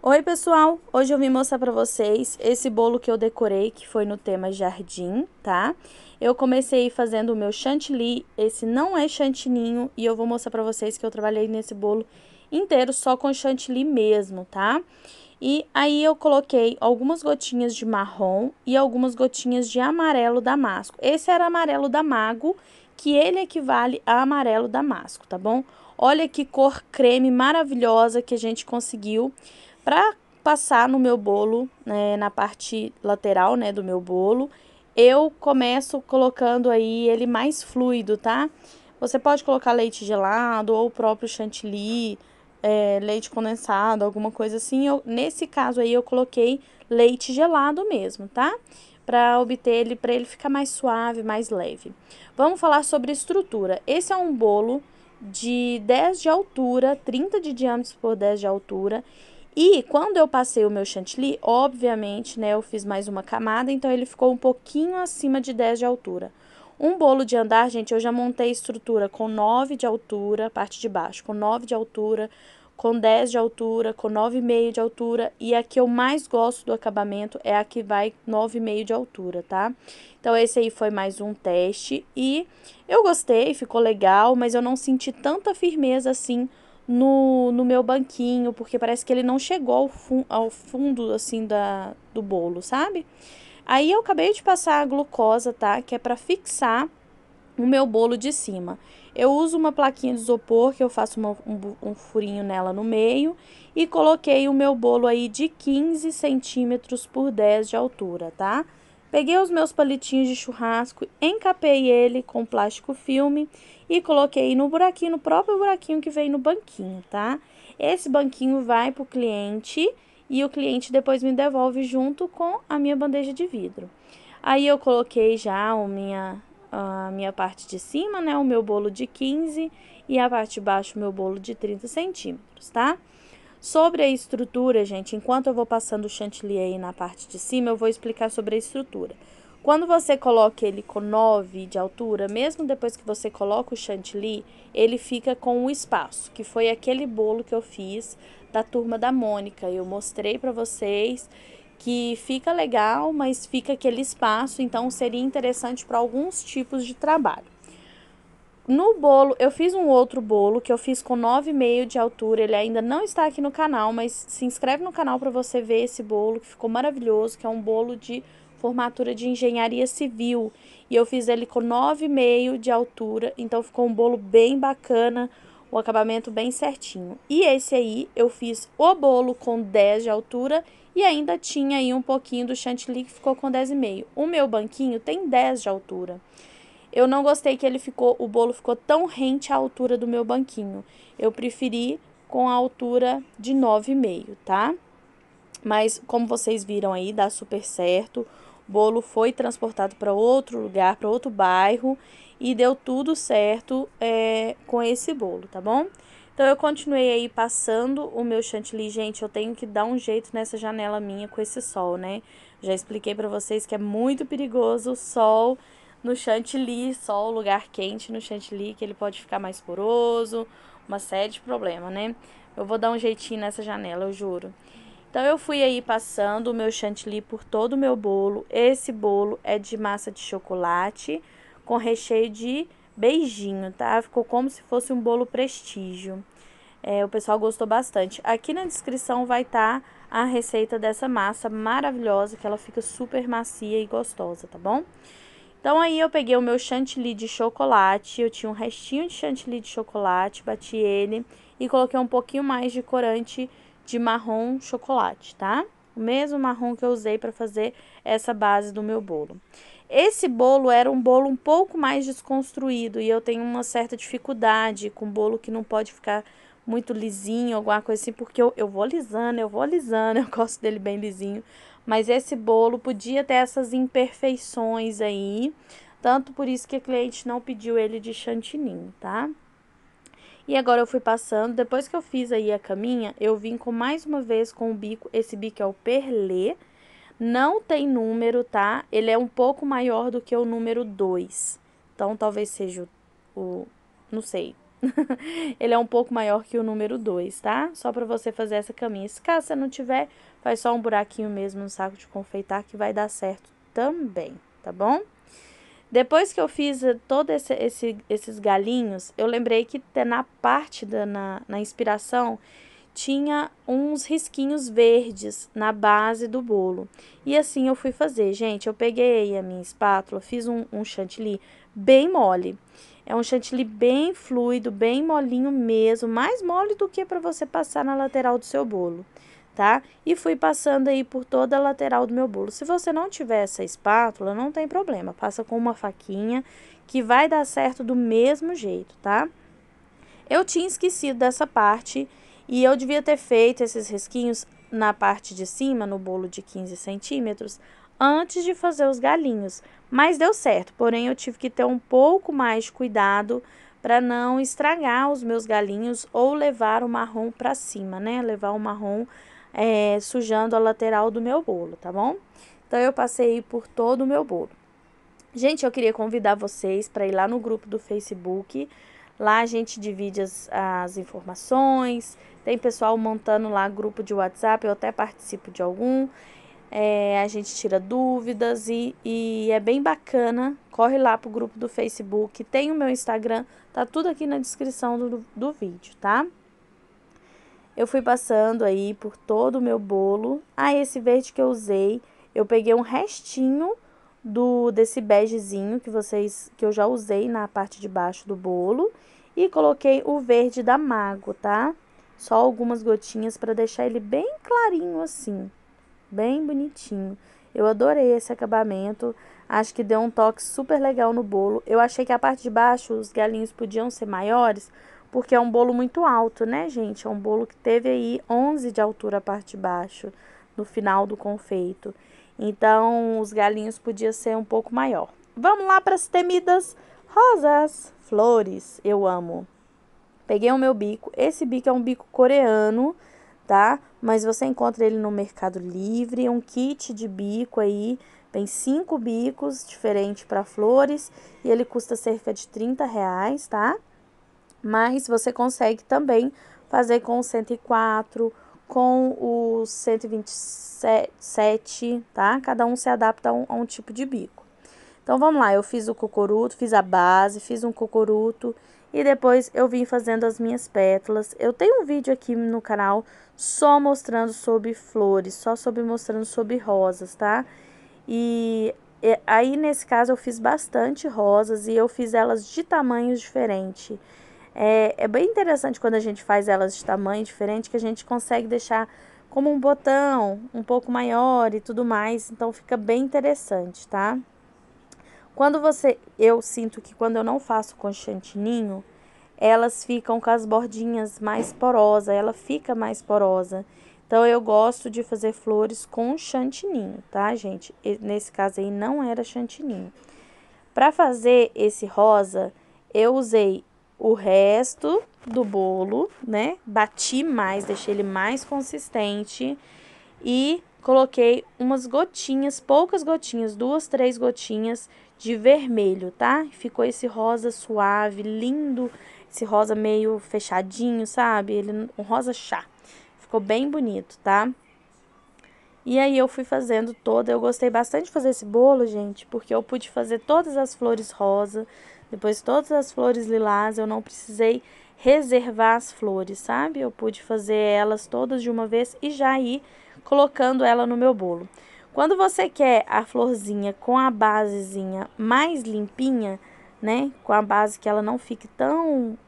Oi pessoal, hoje eu vim mostrar pra vocês esse bolo que eu decorei, que foi no tema jardim, tá? Eu comecei fazendo o meu chantilly, esse não é chantininho, e eu vou mostrar pra vocês que eu trabalhei nesse bolo inteiro só com chantilly mesmo, tá? E aí eu coloquei algumas gotinhas de marrom e algumas gotinhas de amarelo damasco. Esse era amarelo Damago, que ele equivale a amarelo damasco, tá bom? Olha que cor creme maravilhosa que a gente conseguiu para passar no meu bolo, né, na parte lateral, né, do meu bolo. Eu começo colocando aí ele mais fluido, tá? Você pode colocar leite gelado ou o próprio chantilly, leite condensado, alguma coisa assim. Nesse caso aí eu coloquei leite gelado mesmo, tá? Para obter ele, para ele ficar mais suave, mais leve. Vamos falar sobre estrutura. Esse é um bolo de 10 de altura, 30 de diâmetro por 10 de altura. E quando eu passei o meu chantilly, obviamente, né, eu fiz mais uma camada, então ele ficou um pouquinho acima de 10 de altura. Um bolo de andar, gente, eu já montei estrutura com 9 de altura, parte de baixo, com 9 de altura, com 10 de altura, com 9,5 de altura. E a que eu mais gosto do acabamento é a que vai 9,5 de altura, tá? Então, esse aí foi mais um teste e eu gostei, ficou legal, mas eu não senti tanta firmeza assim no meu banquinho, porque parece que ele não chegou ao fundo, assim, do bolo, sabe? Aí eu acabei de passar a glucosa, tá? Que é pra fixar o meu bolo de cima. Eu uso uma plaquinha de isopor, que eu faço um furinho nela no meio, e coloquei o meu bolo aí de 15 centímetros por 10 de altura, tá? Peguei os meus palitinhos de churrasco, encapei ele com plástico filme e coloquei no buraquinho, no próprio buraquinho que vem no banquinho, tá? Esse banquinho vai pro cliente e o cliente depois me devolve junto com a minha bandeja de vidro. Aí eu coloquei já a minha parte de cima, né, o meu bolo de 15 e a parte de baixo o meu bolo de 30 centímetros, tá? Sobre a estrutura, gente, enquanto eu vou passando o chantilly aí na parte de cima, eu vou explicar sobre a estrutura. Quando você coloca ele com 9 de altura, mesmo depois que você coloca o chantilly, ele fica com o espaço, que foi aquele bolo que eu fiz da turma da Mônica. Eu mostrei para vocês que fica legal, mas fica aquele espaço, então seria interessante para alguns tipos de trabalho. No bolo, eu fiz um outro bolo que eu fiz com 9,5 de altura, ele ainda não está aqui no canal, mas se inscreve no canal para você ver esse bolo, que ficou maravilhoso, que é um bolo de formatura de engenharia civil. E eu fiz ele com 9,5 de altura, então ficou um bolo bem bacana, o acabamento bem certinho. E esse aí, eu fiz o bolo com 10 de altura e ainda tinha aí um pouquinho do chantilly que ficou com 10,5. O meu banquinho tem 10 de altura. Eu não gostei que o bolo ficou tão rente à altura do meu banquinho. Eu preferi com a altura de 9,5, tá? Mas como vocês viram aí, dá super certo. O bolo foi transportado para outro lugar, para outro bairro e deu tudo certo com esse bolo, tá bom? Então, eu continuei aí passando o meu chantilly. Gente, eu tenho que dar um jeito nessa janela minha com esse sol, né? Já expliquei pra vocês que é muito perigoso o sol no chantilly, sol, lugar quente no chantilly, que ele pode ficar mais poroso, uma série de problemas, né? Eu vou dar um jeitinho nessa janela, eu juro. Então, eu fui aí passando o meu chantilly por todo o meu bolo. Esse bolo é de massa de chocolate com recheio de beijinho, tá? Ficou como se fosse um bolo prestígio. O pessoal gostou bastante. Aqui na descrição vai estar a receita dessa massa maravilhosa, que ela fica super macia e gostosa, tá bom? Então, aí eu peguei o meu chantilly de chocolate, eu tinha um restinho de chantilly de chocolate, bati ele e coloquei um pouquinho mais de corante de marrom chocolate, tá? O mesmo marrom que eu usei para fazer essa base do meu bolo. Esse bolo era um bolo um pouco mais desconstruído e eu tenho uma certa dificuldade com bolo que não pode ficar muito lisinho, alguma coisa assim, porque eu vou alisando, eu gosto dele bem lisinho. Mas esse bolo podia ter essas imperfeições aí, tanto por isso que a cliente não pediu ele de chantininho, tá? E agora eu fui passando, depois que eu fiz aí a caminha, eu vim com mais uma vez com o bico, esse bico é o perlê, não tem número, tá? Ele é um pouco maior do que o número 2, então talvez seja não sei, Ele é um pouco maior que o número 2, tá? Só pra você fazer essa caminha. Se caso você não tiver, faz só um buraquinho mesmo no saco de confeitar que vai dar certo também, tá bom? Depois que eu fiz todos esses galinhos, eu lembrei que na parte na inspiração tinha uns risquinhos verdes na base do bolo. E assim eu fui fazer, gente. Eu peguei a minha espátula, fiz um chantilly bem mole. É um chantilly bem fluido, bem molinho mesmo, mais mole do que para você passar na lateral do seu bolo, tá? E fui passando aí por toda a lateral do meu bolo. Se você não tiver essa espátula, não tem problema, passa com uma faquinha que vai dar certo do mesmo jeito, tá? Eu tinha esquecido dessa parte e eu devia ter feito esses risquinhos na parte de cima, no bolo de 15 centímetros, antes de fazer os galinhos. Mas deu certo, porém eu tive que ter um pouco mais de cuidado para não estragar os meus galinhos ou levar o marrom para cima, né? Levar o marrom sujando a lateral do meu bolo, tá bom? Então eu passei por todo o meu bolo. Gente, eu queria convidar vocês para ir lá no grupo do Facebook. Lá a gente divide as informações, tem pessoal montando lá grupo de WhatsApp, eu até participo de algum. A gente tira dúvidas e é bem bacana. Corre lá pro grupo do Facebook, tem o meu Instagram, tá tudo aqui na descrição do vídeo, tá? Eu fui passando aí por todo o meu bolo. Esse verde que eu usei, eu peguei um restinho desse begezinho que eu já usei na parte de baixo do bolo e coloquei o verde da Mago, tá? Só algumas gotinhas para deixar ele bem clarinho assim, bem bonitinho. Eu adorei esse acabamento, acho que deu um toque super legal no bolo. Eu achei que a parte de baixo, os galinhos podiam ser maiores, porque é um bolo muito alto, né, gente? É um bolo que teve aí 11 de altura a parte de baixo, no final do confeito. Então, os galinhos podiam ser um pouco maior. Vamos lá para as temidas rosas. Flores, eu amo. Peguei o meu bico. Esse bico é um bico coreano, tá? Mas você encontra ele no Mercado Livre. Um kit de bico aí. Vem 5 bicos diferentes para flores. E ele custa cerca de R$ 30, tá? Mas você consegue também fazer com o 104, com o 127, tá? Cada um se adapta a um tipo de bico. Então, vamos lá, eu fiz o cocoruto, fiz a base, fiz um cocoruto e depois eu vim fazendo as minhas pétalas. Eu tenho um vídeo aqui no canal só mostrando sobre flores, só mostrando sobre rosas, tá? E aí, nesse caso, eu fiz bastante rosas e eu fiz elas de tamanhos diferentes. É bem interessante quando a gente faz elas de tamanho diferente, que a gente consegue deixar como um botão um pouco maior e tudo mais, então fica bem interessante, tá? Eu sinto que quando eu não faço com chantininho, elas ficam com as bordinhas mais porosas, ela fica mais porosa. Então, eu gosto de fazer flores com chantininho, tá, gente? Nesse caso aí não era chantininho. Para fazer esse rosa, eu usei o resto do bolo, né? Bati mais, deixei ele mais consistente e coloquei umas gotinhas, poucas gotinhas, 2, 3 gotinhas de vermelho, tá? Ficou esse rosa suave, lindo, esse rosa meio fechadinho, sabe? Um rosa chá. Ficou bem bonito, tá? E aí eu fui fazendo toda, eu gostei bastante de fazer esse bolo, gente, porque eu pude fazer todas as flores rosa, depois todas as flores lilás, eu não precisei reservar as flores, sabe? Eu pude fazer elas todas de uma vez e já ir colocando ela no meu bolo. Quando você quer a florzinha com a basezinha mais limpinha, né? Com a base que ela não fique tão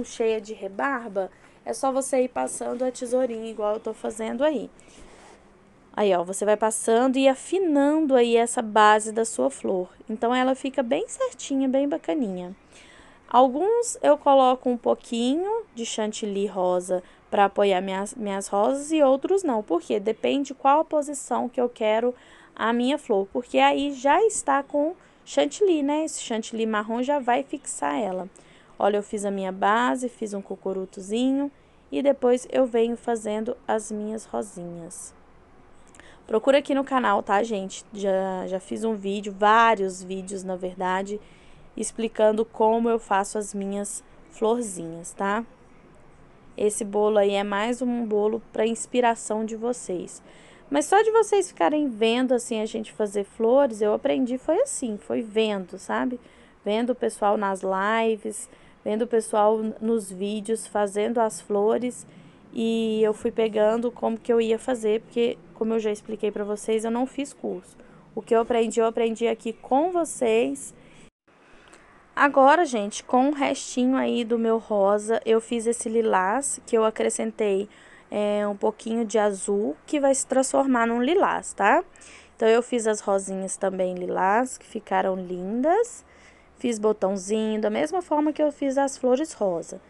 cheia de rebarba, é só você ir passando a tesourinha igual eu tô fazendo aí. Aí, ó, você vai passando e afinando aí essa base da sua flor. Então, ela fica bem certinha, bem bacaninha. Alguns eu coloco um pouquinho de chantilly rosa para apoiar minhas rosas e outros não. Por quê? Depende qual a posição que eu quero a minha flor. Porque aí já está com chantilly, né? Esse chantilly marrom já vai fixar ela. Olha, eu fiz a minha base, fiz um cocorutozinho e depois eu venho fazendo as minhas rosinhas. Procura aqui no canal, tá, gente? Já fiz um vídeo, vários vídeos, na verdade, explicando como eu faço as minhas florzinhas, tá? Esse bolo aí é mais um bolo para inspiração de vocês. Mas só de vocês ficarem vendo assim a gente fazer flores, eu aprendi foi assim, foi vendo, sabe? Vendo o pessoal nas lives, vendo o pessoal nos vídeos fazendo as flores, e eu fui pegando como que eu ia fazer, porque como eu já expliquei para vocês, eu não fiz curso. O que eu aprendi aqui com vocês. Agora, gente, com o restinho aí do meu rosa, eu fiz esse lilás, que eu acrescentei um pouquinho de azul, que vai se transformar num lilás, tá? Então, eu fiz as rosinhas também lilás, que ficaram lindas. Fiz botãozinho, da mesma forma que eu fiz as flores rosa.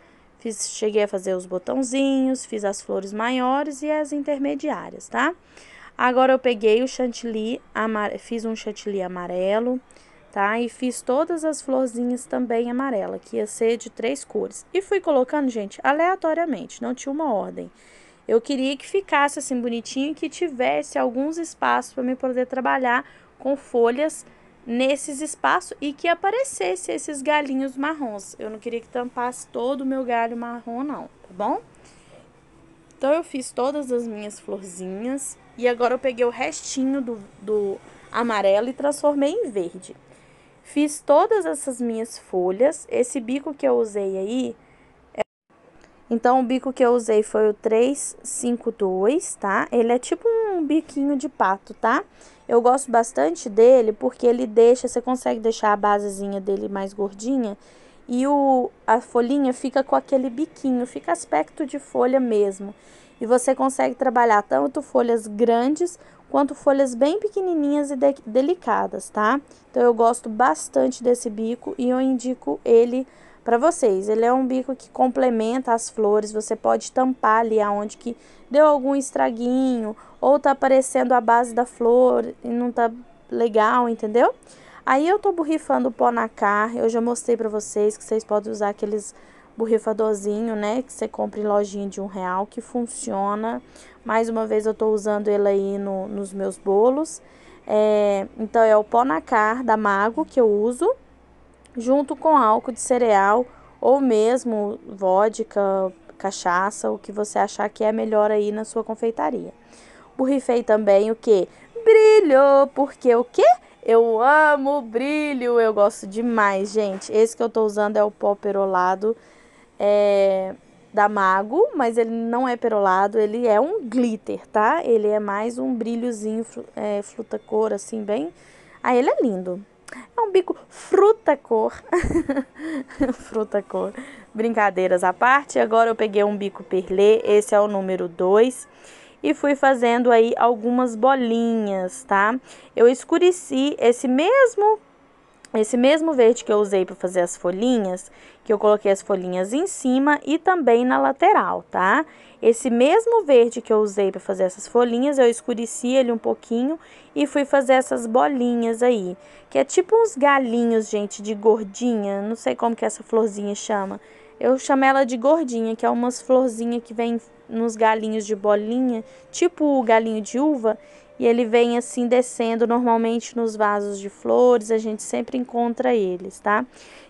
Cheguei a fazer os botãozinhos, fiz as flores maiores e as intermediárias, tá? Agora, eu peguei o chantilly, fiz um chantilly amarelo, tá? E fiz todas as florzinhas também amarela, que ia ser de 3 cores. E fui colocando, gente, aleatoriamente, não tinha uma ordem. Eu queria que ficasse assim bonitinho e que tivesse alguns espaços para me poder trabalhar com folhas nesses espaços e que aparecesse esses galinhos marrons. Eu não queria que tampasse todo o meu galho marrom, não, tá bom? Então, eu fiz todas as minhas florzinhas e agora eu peguei o restinho do amarelo e transformei em verde. Fiz todas essas minhas folhas. Esse bico que eu usei aí, então o bico que eu usei foi o 352, tá? Ele é tipo um biquinho de pato, tá? Eu gosto bastante dele porque ele deixa, você consegue deixar a basezinha dele mais gordinha e a folhinha fica com aquele biquinho, fica aspecto de folha mesmo. E você consegue trabalhar tanto folhas grandes quanto folhas bem pequenininhas e delicadas, tá? Então, eu gosto bastante desse bico e eu indico ele para vocês. Ele é um bico que complementa as flores, você pode tampar ali aonde que deu algum estraguinho ou tá aparecendo a base da flor e não tá legal, entendeu? Aí, eu tô borrifando o pó nacar, eu já mostrei para vocês que vocês podem usar aqueles borrifadorzinho, né, que você compra em lojinha de R$1, que funciona. Mais uma vez eu tô usando ele aí nos meus bolos. Então, é o pó nacar da Mago que eu uso, junto com álcool de cereal, ou mesmo vodka, cachaça, o que você achar que é melhor aí na sua confeitaria. Borrifei também o que? Brilho, porque o que? Eu amo brilho, eu gosto demais, gente. Esse que eu tô usando é o pó perolado da Mago, mas ele não é perolado, ele é um glitter, tá? Ele é mais um brilhozinho, fruta-cor, assim, bem... Ah, ele é lindo. É um bico fruta-cor. Fruta-cor. Brincadeiras à parte, agora eu peguei um bico perlê, esse é o número 2. E fui fazendo aí algumas bolinhas, tá? Eu escureci esse mesmo verde que eu usei para fazer as folhinhas, que eu coloquei as folhinhas em cima e também na lateral, tá? Esse mesmo verde que eu usei para fazer essas folhinhas, eu escureci ele um pouquinho e fui fazer essas bolinhas aí, que é tipo uns galinhos, gente, de gordinha, não sei como que essa florzinha chama. Eu chamo ela de gordinha, que é umas florzinhas que vem nos galinhos de bolinha, tipo o galinho de uva, e ele vem assim descendo normalmente nos vasos de flores, a gente sempre encontra eles, tá?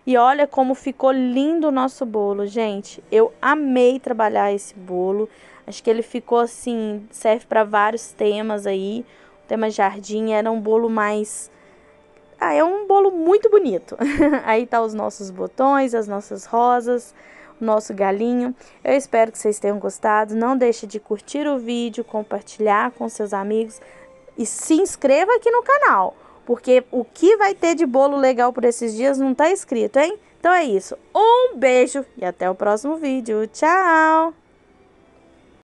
E olha como ficou lindo o nosso bolo, gente. Eu amei trabalhar esse bolo. Acho que ele ficou assim, serve para vários temas aí. O tema jardim era um bolo mais... é um bolo muito bonito. Aí tá os nossos botões, as nossas rosas, o nosso galinho. Eu espero que vocês tenham gostado. Não deixe de curtir o vídeo, compartilhar com seus amigos e se inscreva aqui no canal, porque o que vai ter de bolo legal por esses dias não tá escrito, hein? Então é isso. Um beijo e até o próximo vídeo. Tchau!